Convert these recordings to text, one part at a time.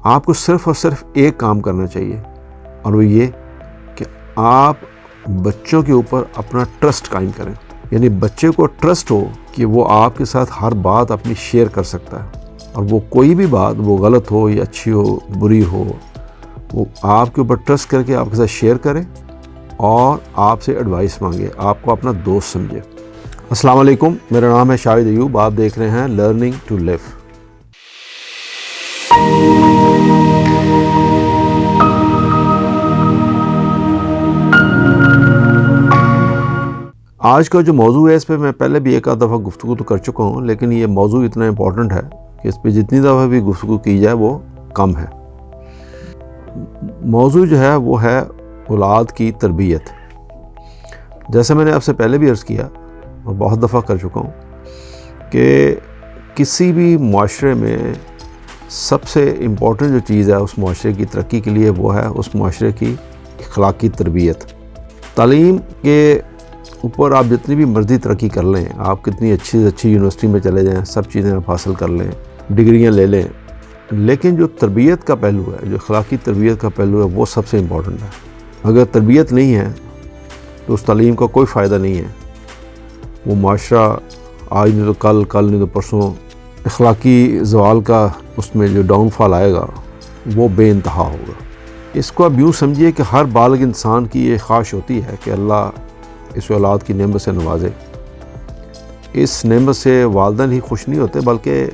آپ کو صرف اور صرف ایک کام کرنا چاہیے، اور وہ یہ کہ آپ بچوں کے اوپر اپنا ٹرسٹ قائم کریں. یعنی بچے کو ٹرسٹ ہو کہ وہ آپ کے ساتھ ہر بات اپنی شیئر کر سکتا ہے، اور وہ کوئی بھی بات، وہ غلط ہو یا اچھی ہو بری ہو، وہ آپ کے اوپر ٹرسٹ کر کے آپ کے ساتھ شیئر کرے اور آپ سے ایڈوائس مانگے، آپ کو اپنا دوست سمجھے. السلام علیکم، میرا نام ہے شاہد ایوب، آپ دیکھ رہے ہیں لرننگ ٹو لیو. آج کا جو موضوع ہے اس پہ میں پہلے بھی ایک آدھ دفعہ گفتگو تو کر چکا ہوں، لیکن یہ موضوع اتنا امپورٹنٹ ہے کہ اس پہ جتنی دفعہ بھی گفتگو کی جائے وہ کم ہے. موضوع جو ہے وہ ہے اولاد کی تربیت. جیسے میں نے آپ سے پہلے بھی عرض کیا اور بہت دفعہ کر چکا ہوں کہ کسی بھی معاشرے میں سب سے امپورٹنٹ جو چیز ہے اس معاشرے کی ترقی کے لیے وہ ہے اس معاشرے کی اخلاقی تربیت. تعلیم کے اوپر آپ جتنی بھی مرضی ترقی کر لیں، آپ کتنی اچھی سے اچھی یونیورسٹی میں چلے جائیں، سب چیزیں آپ حاصل کر لیں، ڈگریاں لے لیں، لیکن جو تربیت کا پہلو ہے، جو اخلاقی تربیت کا پہلو ہے، وہ سب سے امپورٹنٹ ہے. اگر تربیت نہیں ہے تو اس تعلیم کا کوئی فائدہ نہیں ہے. وہ معاشرہ آج نہیں تو کل، کل نہیں تو پرسوں اخلاقی زوال کا اس میں جو ڈاؤن فال آئے گا وہ بے انتہا ہوگا. اس کو آپ یوں سمجھیے کہ ہر بالغ انسان کی یہ خواہش ہوتی ہے کہ اللہ اس اولاد کی نعمت سے نوازے. اس نعمت سے والدین ہی خوش نہیں ہوتے بلکہ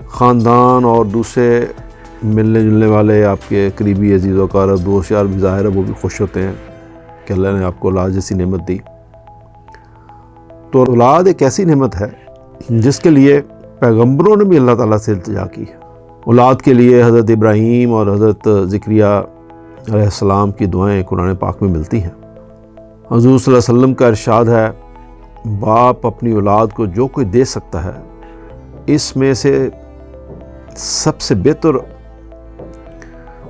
خاندان اور دوسرے ملنے جلنے والے آپ کے قریبی عزیز و اقارب، دوست یار بھی ظاہر ہے وہ بھی خوش ہوتے ہیں کہ اللہ نے آپ کو اولاد جیسی نعمت دی. تو اولاد ایک ایسی نعمت ہے جس کے لیے پیغمبروں نے بھی اللہ تعالیٰ سے التجا کی. اولاد کے لیے حضرت ابراہیم اور حضرت زکریا علیہ السلام کی دعائیں قرآن پاک میں ملتی ہیں. حضور صلی اللہ علیہ وسلم کا ارشاد ہے، باپ اپنی اولاد کو جو کوئی دے سکتا ہے، اس میں سے سب سے بہتر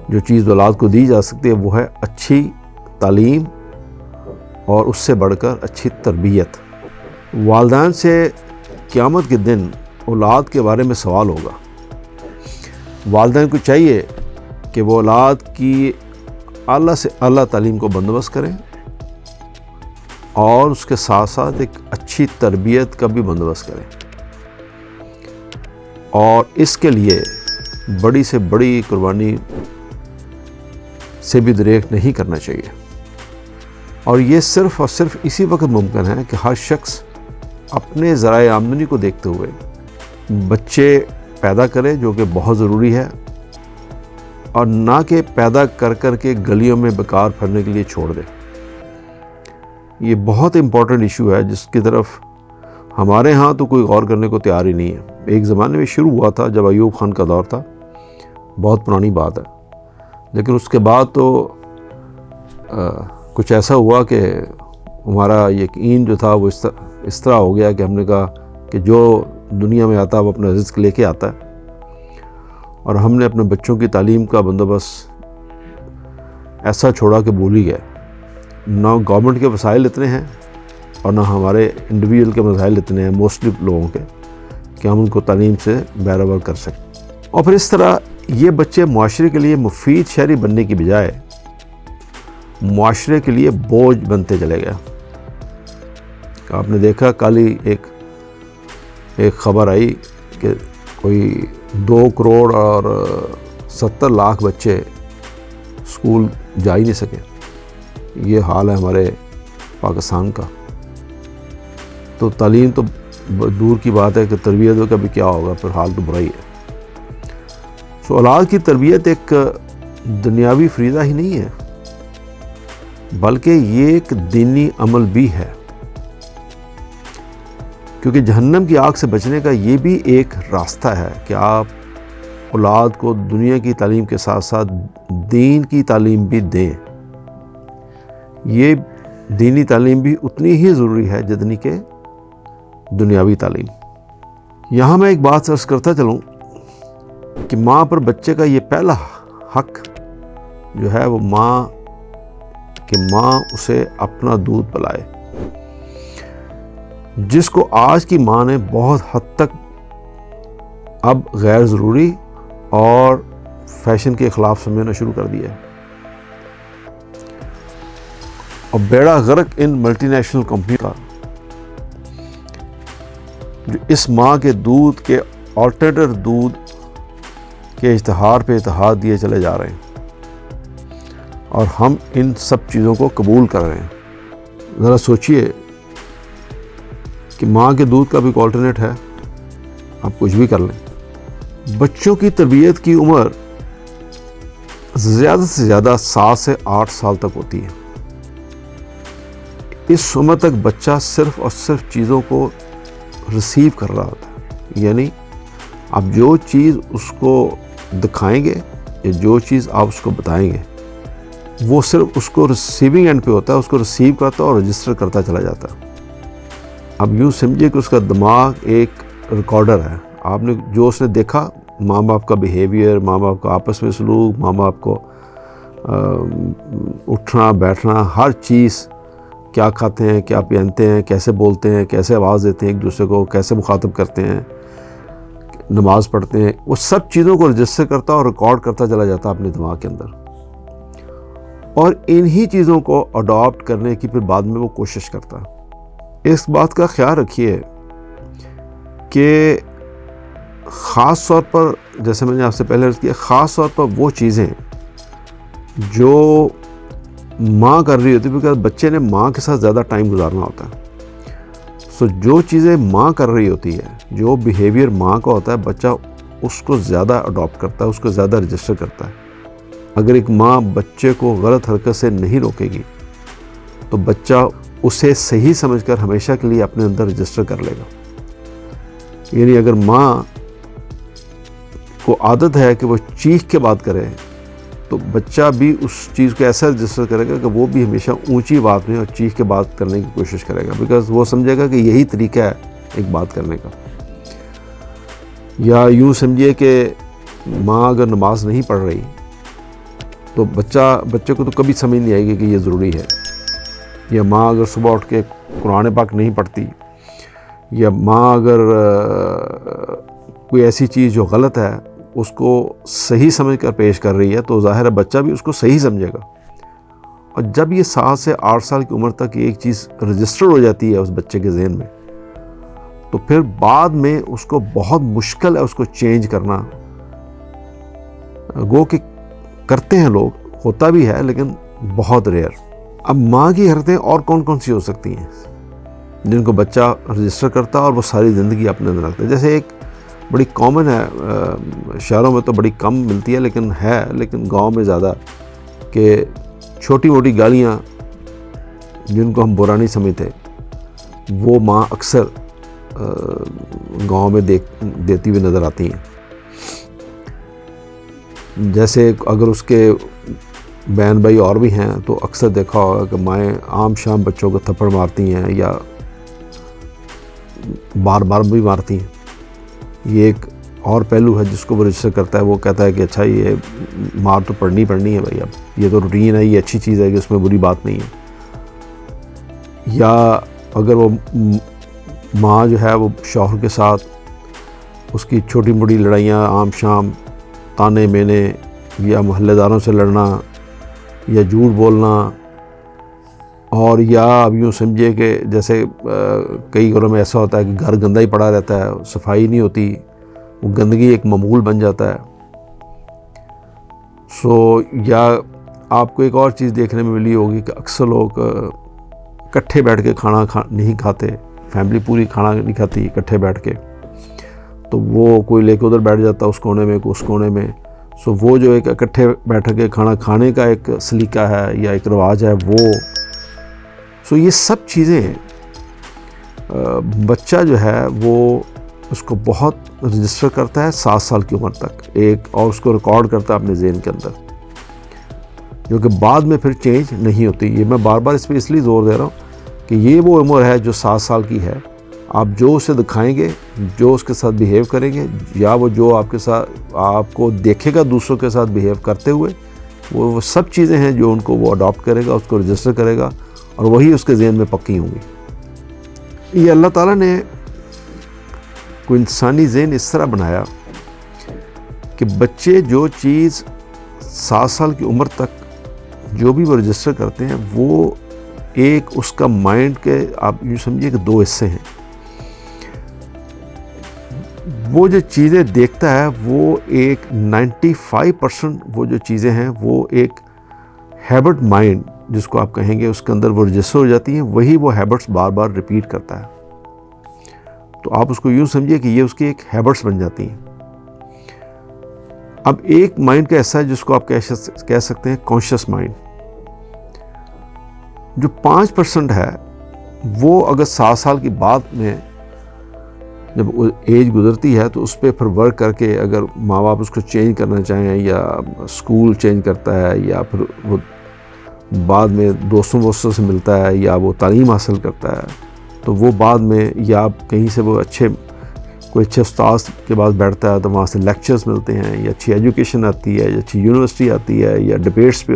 جو چیز اولاد کو دی جا سکتی ہے وہ ہے اچھی تعلیم اور اس سے بڑھ کر اچھی تربیت. والدین سے قیامت کے دن اولاد کے بارے میں سوال ہوگا. والدین کو چاہیے کہ وہ اولاد کی اعلیٰ سے اعلیٰ تعلیم کو بندوبست کریں اور اس کے ساتھ ساتھ ایک اچھی تربیت کا بھی بندوبست کریں، اور اس کے لیے بڑی سے بڑی قربانی سے بھی دریغ نہیں کرنا چاہیے. اور یہ صرف اور صرف اسی وقت ممکن ہے کہ ہر شخص اپنے ذرائع آمدنی کو دیکھتے ہوئے بچے پیدا کرے، جو کہ بہت ضروری ہے، اور نہ کہ پیدا کر کر کے گلیوں میں بیکار پھرنے کے لیے چھوڑ دے. یہ بہت امپورٹنٹ ایشو ہے جس کی طرف ہمارے ہاں تو کوئی غور کرنے کو تیار ہی نہیں ہے. ایک زمانے میں شروع ہوا تھا جب ایوب خان کا دور تھا، بہت پرانی بات ہے، لیکن اس کے بعد تو کچھ ایسا ہوا کہ ہمارا یقین جو تھا وہ اس طرح ہو گیا کہ ہم نے کہا کہ جو دنیا میں آتا ہے وہ اپنا رزق لے کے آتا ہے، اور ہم نے اپنے بچوں کی تعلیم کا بندوبست ایسا چھوڑا کہ بھول ہی گئے. نہ گورنمنٹ کے وسائل اتنے ہیں اور نہ ہمارے انڈیویجول کے مسائل اتنے ہیں موسٹلی لوگوں کے کہ ہم ان کو تعلیم سے بہرور کر سکیں. اور پھر اس طرح یہ بچے معاشرے کے لیے مفید شہری بننے کی بجائے معاشرے کے لیے بوجھ بنتے چلے گئے. آپ نے دیکھا کل ہی ایک خبر آئی کہ کوئی 2 کروڑ اور 70 لاکھ بچے اسکول جا ہی نہیں سکے. یہ حال ہے ہمارے پاکستان کا. تو تعلیم تو دور کی بات ہے کہ تربیت کا بھی کیا ہوگا، پھر حال تو برا ہی ہے. سو اولاد کی تربیت ایک دنیاوی فریضہ ہی نہیں ہے بلکہ یہ ایک دینی عمل بھی ہے، کیونکہ جہنم کی آگ سے بچنے کا یہ بھی ایک راستہ ہے کہ آپ اولاد کو دنیا کی تعلیم کے ساتھ ساتھ دین کی تعلیم بھی دیں. یہ دینی تعلیم بھی اتنی ہی ضروری ہے جتنی کہ دنیاوی تعلیم. یہاں میں ایک بات عرض کرتا چلوں کہ ماں پر بچے کا یہ پہلا حق جو ہے وہ ماں اسے اپنا دودھ پلائے، جس کو آج کی ماں نے بہت حد تک اب غیر ضروری اور فیشن کے خلاف سمجھنا شروع کر دیا ہے، اور بیڑا غرق ان ملٹی نیشنل کمپنی کا جو اس ماں کے دودھ کے آلٹرنیٹو دودھ کے اشتہار پہ اتحاد دیے چلے جا رہے ہیں، اور ہم ان سب چیزوں کو قبول کر رہے ہیں۔ ذرا سوچئے کہ ماں کے دودھ کا بھی ایک آلٹرنیٹ ہے، آپ کچھ بھی کر لیں۔ بچوں کی تربیت کی عمر زیادہ سے زیادہ 7 سے 8 سال تک ہوتی ہے۔ اس عمر تک بچہ صرف اور صرف چیزوں کو ریسیو کر رہا ہوتا ہے، یعنی آپ جو چیز اس کو دکھائیں گے یا جو چیز آپ اس کو بتائیں گے وہ صرف اس کو ریسیونگ اینڈ پہ ہوتا ہے، اس کو ریسیو کرتا ہے اور رجسٹر کرتا چلا جاتا ہے۔ اب یوں سمجھیے کہ اس کا دماغ ایک ریکارڈر ہے، آپ نے جو اس نے دیکھا، ماں باپ کا بیہیویئر، ماں باپ کا آپس میں سلوک، ماں باپ کو اٹھنا بیٹھنا، ہر چیز، کیا کھاتے ہیں، کیا پہنتے ہیں، کیسے بولتے ہیں، کیسے آواز دیتے ہیں ایک دوسرے کو، کیسے مخاطب کرتے ہیں، نماز پڑھتے ہیں، وہ سب چیزوں کو رجسٹر کرتا اور ریکارڈ کرتا چلا جاتا اپنے دماغ کے اندر، اور انہی چیزوں کو اڈاپٹ کرنے کی پھر بعد میں وہ کوشش کرتا ہے۔ اس بات کا خیال رکھیے کہ خاص طور پر، جیسے میں نے آپ سے پہلے عرض کیا، خاص طور پر وہ چیزیں جو ماں کر رہی ہوتی ہے، کیونکہ بچے نے ماں کے ساتھ زیادہ ٹائم گزارنا ہوتا ہے، سو جو چیزیں ماں کر رہی ہوتی ہے، جو بیہیویئر ماں کا ہوتا ہے، بچہ اس کو زیادہ اڈاپٹ کرتا ہے، اس کو زیادہ رجسٹر کرتا ہے۔ اگر ایک ماں بچے کو غلط حرکت سے نہیں روکے گی تو بچہ اسے صحیح سمجھ کر ہمیشہ کے لیے اپنے اندر رجسٹر کر لے گا۔ یعنی اگر ماں کو عادت ہے کہ وہ چیخ کے بات کرے تو بچہ بھی اس چیز کو ایسا رجسٹر کرے گا کہ وہ بھی ہمیشہ اونچی آواز میں اور چیخ کے بات کرنے کی کوشش کرے گا، بیکاز وہ سمجھے گا کہ یہی طریقہ ہے ایک بات کرنے کا۔ یا یوں سمجھیے کہ ماں اگر نماز نہیں پڑھ رہی تو بچے کو تو کبھی سمجھ نہیں آئے گی کہ یہ ضروری ہے۔ یا ماں اگر صبح اٹھ کے قرآن پاک نہیں پڑھتی، یا ماں اگر کوئی ایسی چیز جو غلط ہے اس کو صحیح سمجھ کر پیش کر رہی ہے، تو ظاہر ہے بچہ بھی اس کو صحیح سمجھے گا۔ اور جب یہ 7 سے 8 سال کی عمر تک یہ ایک چیز رجسٹر ہو جاتی ہے اس بچے کے ذہن میں، تو پھر بعد میں اس کو بہت مشکل ہے اس کو چینج کرنا۔ گو کہ کرتے ہیں لوگ، ہوتا بھی ہے لیکن بہت ریئر۔ اب ماں کی حرکتیں اور کون کون سی ہو سکتی ہیں جن کو بچہ رجسٹر کرتا ہے اور وہ ساری زندگی اپنے اندر رکھتا ہے؟ جیسے ایک بڑی کامن ہے، شہروں میں تو بڑی کم ملتی ہے لیکن گاؤں میں زیادہ، کہ چھوٹی موٹی گالیاں جن کو ہم برا نہیں سمجھتے وہ ماں اکثر گاؤں میں دیتی ہوئی نظر آتی ہیں۔ جیسے اگر اس کے بہن بھائی اور بھی ہیں تو اکثر دیکھا ہوگا کہ مائیں عام شام بچوں کو تھپڑ مارتی ہیں یا بار بار بھی مارتی ہیں۔ یہ ایک اور پہلو ہے جس کو وہ رجسٹر کرتا ہے، وہ کہتا ہے کہ اچھا یہ مار تو پڑنی ہے بھائی، اب یہ تو روٹین ہے، یہ اچھی چیز ہے کہ اس میں بری بات نہیں ہے۔ یا اگر وہ ماں جو ہے وہ شوہر کے ساتھ اس کی چھوٹی موٹی لڑائیاں عام شام، تانے مینے، یا محلے داروں سے لڑنا، یا جھوٹ بولنا، اور یا اب یوں سمجھے کہ جیسے کئی گھروں میں ایسا ہوتا ہے کہ گھر گندا ہی پڑا رہتا ہے، صفائی نہیں ہوتی، وہ گندگی ایک معمول بن جاتا ہے۔ یا آپ کو ایک اور چیز دیکھنے میں ملی ہوگی کہ اکثر لوگ اکٹھے بیٹھ کے کھانا نہیں کھاتے، فیملی پوری کھانا نہیں کھاتی اکٹھے بیٹھ کے، تو وہ کوئی لے کے ادھر بیٹھ جاتا اس کونے میں، کوئی اس کونے میں۔ وہ جو ایک اکٹھے بیٹھ کے کھانا کھانے کا ایک سلیقہ ہے یا ایک رواج ہے وہ یہ سب چیزیں بچہ جو ہے وہ اس کو بہت رجسٹر کرتا ہے 7 سال کی عمر تک اور اس کو ریکارڈ کرتا ہے اپنے ذہن کے اندر، جو کہ بعد میں پھر چینج نہیں ہوتی۔ یہ میں بار بار اس پہ اس لیے زور دے رہا ہوں کہ یہ وہ عمر ہے جو 7 سال کی ہے، آپ جو اسے دکھائیں گے، جو اس کے ساتھ بیہیو کریں گے، یا وہ جو آپ کے ساتھ آپ کو دیکھے گا دوسروں کے ساتھ بیہیو کرتے ہوئے، وہ سب چیزیں ہیں جو ان کو وہ اڈاپٹ کرے گا، اس کو رجسٹر کرے گا، اور وہی اس کے ذہن میں پکی ہوں گی۔ یہ اللہ تعالیٰ نے کوئی انسانی ذہن اس طرح بنایا کہ بچے جو چیز 7 سال کی عمر تک جو بھی وہ رجسٹر کرتے ہیں وہ ایک اس کا مائنڈ کے آپ یوں سمجھیے کہ 2 حصے ہیں. وہ جو چیزیں دیکھتا ہے وہ ایک 95% وہ جو چیزیں ہیں وہ ایک ہیبٹ مائنڈ جس کو آپ کہیں گے اس کے اندر وہ رجسٹر ہو جاتی ہیں, وہی وہ ہیبٹس بار بار ریپیٹ کرتا ہے. تو آپ اس کو یوں سمجھیے کہ یہ اس کی ایک ہیبٹس بن جاتی ہیں. اب ایک مائنڈ کا ایسا ہے جس کو آپ کہہ سکتے ہیں کانشیس مائنڈ. جو 5% ہے وہ اگر 7 سال کی بعد میں جب ایج گزرتی ہے تو اس پہ پھر ورک کر کے اگر ماں باپ اس کو چینج کرنا چاہیں یا اسکول چینج کرتا ہے یا پھر وہ بعد میں دوستوں سے ملتا ہے یا وہ تعلیم حاصل کرتا ہے تو وہ بعد میں یا کہیں سے وہ کوئی اچھے استاذ کے پاس بیٹھتا ہے تو وہاں سے لیکچرز ملتے ہیں یا اچھی ایجوکیشن آتی ہے یا اچھی یونیورسٹی آتی ہے یا ڈبیٹس پہ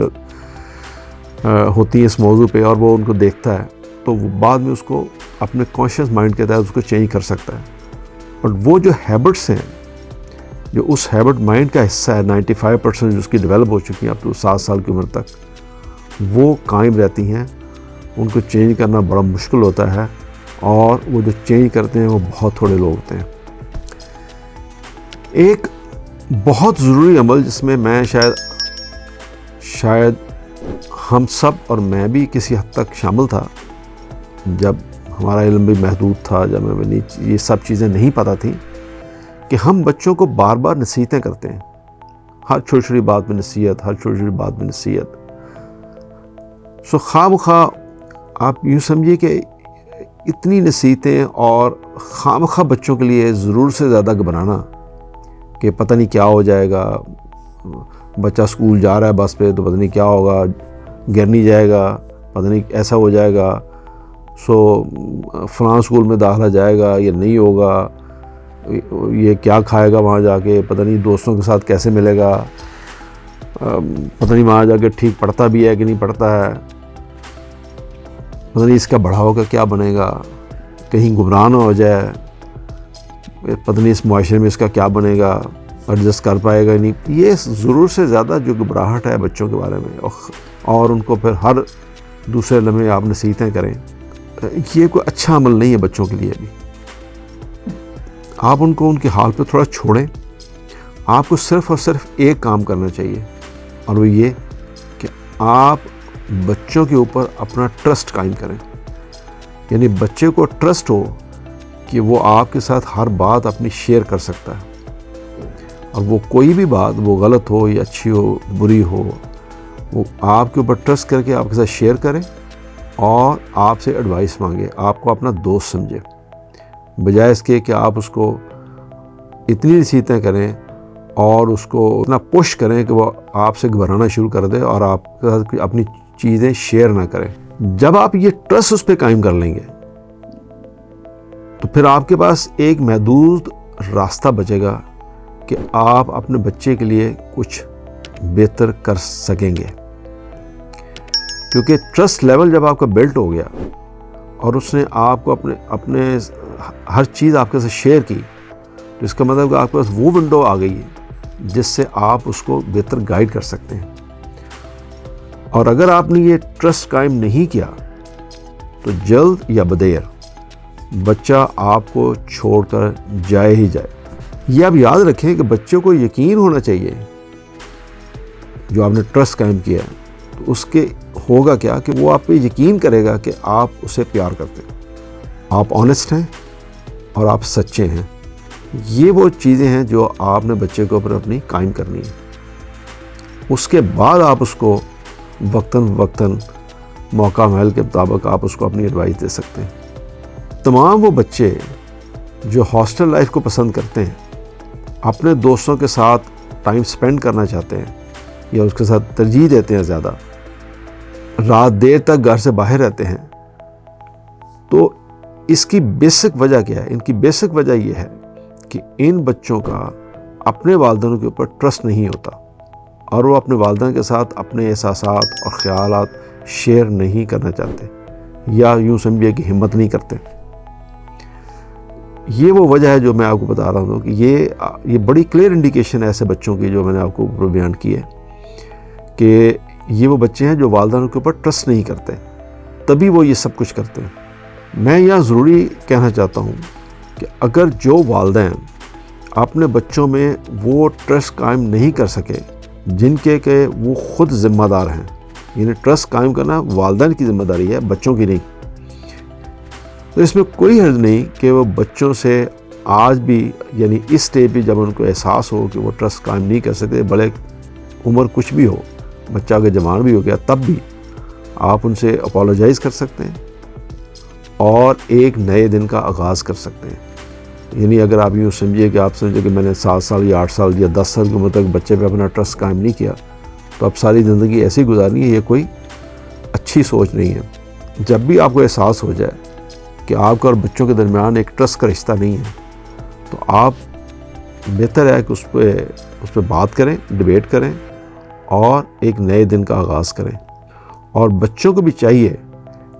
ہوتی ہیں اس موضوع پہ اور وہ ان کو دیکھتا ہے تو وہ بعد میں اس کو اپنے کانشیس مائنڈ کے تحت اس کو چینج کر سکتا ہے. بٹ وہ جو ہیبٹس ہیں جو اس ہیبٹ مائنڈ کا حصہ ہے 95% جو اس کی ڈیولپ ہو چکی ہیں اب تو 7 سال کی عمر تک وہ قائم رہتی ہیں. ان کو چینج کرنا بڑا مشکل ہوتا ہے اور وہ جو چینج کرتے ہیں وہ بہت تھوڑے لوگ ہوتے ہیں. ایک بہت ضروری عمل جس میں میں شاید ہم سب اور میں بھی کسی حد تک شامل تھا جب ہمارا علم بھی محدود تھا, جب ہمیں یہ سب چیزیں نہیں پتہ تھیں کہ ہم بچوں کو بار بار نصیحتیں کرتے ہیں. ہر چھوٹی چھوٹی بات میں نصیحت, ہر چھوٹی چھوٹی بات میں نصیحت. خواہ مخواہ آپ یوں سمجھیے کہ اتنی نصیحتیں اور خواہ مخواہ بچوں کے لیے ضرور سے زیادہ گھبرانا کہ پتہ نہیں کیا ہو جائے گا, بچہ اسکول جا رہا ہے بس پہ تو پتہ نہیں کیا ہوگا, گر نہیں جائے گا, پتہ نہیں ایسا ہو جائے گا, فلاں اسکول میں داخلہ جائے گا یا نہیں ہوگا, یہ کیا کھائے گا وہاں جا کے, پتہ نہیں دوستوں کے ساتھ کیسے ملے گا, پتہ نہیں وہاں جا کے ٹھیک پڑھتا بھی ہے کہ نہیں پڑھتا ہے, پتہ نہیں اس کا بڑا ہوگا کیا بنے گا, کہیں گمراہ نہ ہو جائے, پتہ نہیں اس معاشرے میں اس کا کیا بنے گا, ایڈجسٹ کر پائے گا نہیں. یہ ضرور سے زیادہ جو گھبراہٹ ہے بچوں کے بارے میں اور ان کو پھر ہر دوسرے لمحے آپ نصیحتیں کریں, یہ کوئی اچھا عمل نہیں ہے بچوں کے لیے بھی. آپ ان کو ان کے حال پہ تھوڑا چھوڑیں. آپ کو صرف اور صرف ایک کام کرنا چاہیے اور وہ یہ کہ آپ بچوں کے اوپر اپنا ٹرسٹ قائم کریں. یعنی بچے کو ٹرسٹ ہو کہ وہ آپ کے ساتھ ہر بات اپنی شیئر کر سکتا ہے اور وہ کوئی بھی بات وہ غلط ہو یا اچھی ہو بری ہو وہ آپ کے اوپر ٹرسٹ کر کے آپ کے ساتھ شیئر کریں اور آپ سے ایڈوائس مانگے, آپ کو اپنا دوست سمجھے, بجائے اس کے کہ آپ اس کو اتنی نصیحتیں کریں اور اس کو اتنا پش کریں کہ وہ آپ سے گھبرانا شروع کر دے اور آپ کے ساتھ اپنی چیزیں شیئر نہ کریں. جب آپ یہ ٹرسٹ اس پہ قائم کر لیں گے تو پھر آپ کے پاس ایک محدود راستہ بچے گا کہ آپ اپنے بچے کے لیے کچھ بہتر کر سکیں گے. کیونکہ ٹرسٹ لیول جب آپ کا بلٹ ہو گیا اور اس نے آپ کو اپنے ہر چیز آپ کے ساتھ شیئر کی تو اس کا مطلب کہ آپ کے پاس وہ ونڈو آ گئی ہے جس سے آپ اس کو بہتر گائیڈ کر سکتے ہیں. اور اگر آپ نے یہ ٹرسٹ قائم نہیں کیا تو جلد یا بدیر بچہ آپ کو چھوڑ کر جائے ہی جائے. یہ آپ یاد رکھیں کہ بچے کو یقین ہونا چاہیے جو آپ نے ٹرسٹ قائم کیا ہے تو اس کے ہوگا کیا کہ وہ آپ پہ یقین کرے گا کہ آپ اسے پیار کرتے ہیں, آپ آنیسٹ ہیں اور آپ سچے ہیں. یہ وہ چیزیں ہیں جو آپ نے بچے کے اوپر اپنی قائم کرنی ہے. اس کے بعد آپ اس کو وقتاً موقع محل کے مطابق آپ اس کو اپنی ایڈوائس دے سکتے ہیں. تمام وہ بچے جو ہاسٹل لائف کو پسند کرتے ہیں, اپنے دوستوں کے ساتھ ٹائم سپینڈ کرنا چاہتے ہیں یا اس کے ساتھ ترجیح دیتے ہیں زیادہ, رات دیر تک گھر سے باہر رہتے ہیں, تو اس کی بیسک وجہ کیا ہے؟ ان کی بیسک وجہ یہ ہے کہ ان بچوں کا اپنے والدینوں کے اوپر ٹرسٹ نہیں ہوتا اور وہ اپنے والدین کے ساتھ اپنے احساسات اور خیالات شیئر نہیں کرنا چاہتے یا یوں سمجھیے کہ ہمت نہیں کرتے. یہ وہ وجہ ہے جو میں آپ کو بتا رہا ہوں کہ یہ بڑی کلیئر انڈیکیشن ہے ایسے بچوں کی جو میں نے آپ کو اوپر بیان کی ہے کہ یہ وہ بچے ہیں جو والدین کے اوپر ٹرسٹ نہیں کرتے، تبھی وہ یہ سب کچھ کرتے ہیں۔ میں یہاں ضروری کہنا چاہتا ہوں کہ اگر جو والدین اپنے بچوں میں وہ ٹرسٹ قائم نہیں کر سکے جن کے کہ وہ خود ذمہ دار ہیں، یعنی ٹرسٹ قائم کرنا والدین کی ذمہ داری ہے، بچوں کی نہیں، تو اس میں کوئی حرج نہیں کہ وہ بچوں سے آج بھی، یعنی اس سٹیج پہ جب ان کو احساس ہو کہ وہ ٹرسٹ قائم نہیں کر سکتے، بھلے عمر کچھ بھی ہو، بچہ اگر جوان بھی ہو گیا، تب بھی آپ ان سے اپولوجائز کر سکتے ہیں اور ایک نئے دن کا آغاز کر سکتے ہیں۔ یعنی اگر آپ یوں سمجھیے کہ آپ سمجھے کہ میں نے 7 سال یا 8 سال یا 10 سال کی عمر تک بچے پہ اپنا ٹرسٹ قائم نہیں کیا تو اب ساری زندگی ایسی گزارنی ہے، یہ کوئی اچھی سوچ نہیں ہے۔ جب بھی آپ کو احساس ہو جائے کہ آپ کا اور بچوں کے درمیان ایک ٹرسٹ کا رشتہ نہیں ہے تو آپ بہتر ہے کہ اس پہ بات کریں، ڈیبیٹ کریں اور ایک نئے دن کا آغاز کریں، اور بچوں کو بھی چاہیے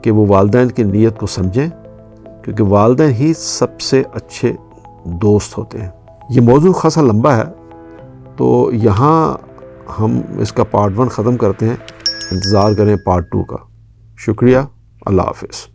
کہ وہ والدین کی نیت کو سمجھیں، کیونکہ والدین ہی سب سے اچھے دوست ہوتے ہیں۔ یہ موضوع خاصا لمبا ہے تو یہاں ہم اس کا پارٹ 1 ختم کرتے ہیں، انتظار کریں پارٹ 2 کا۔ شکریہ، اللہ حافظ۔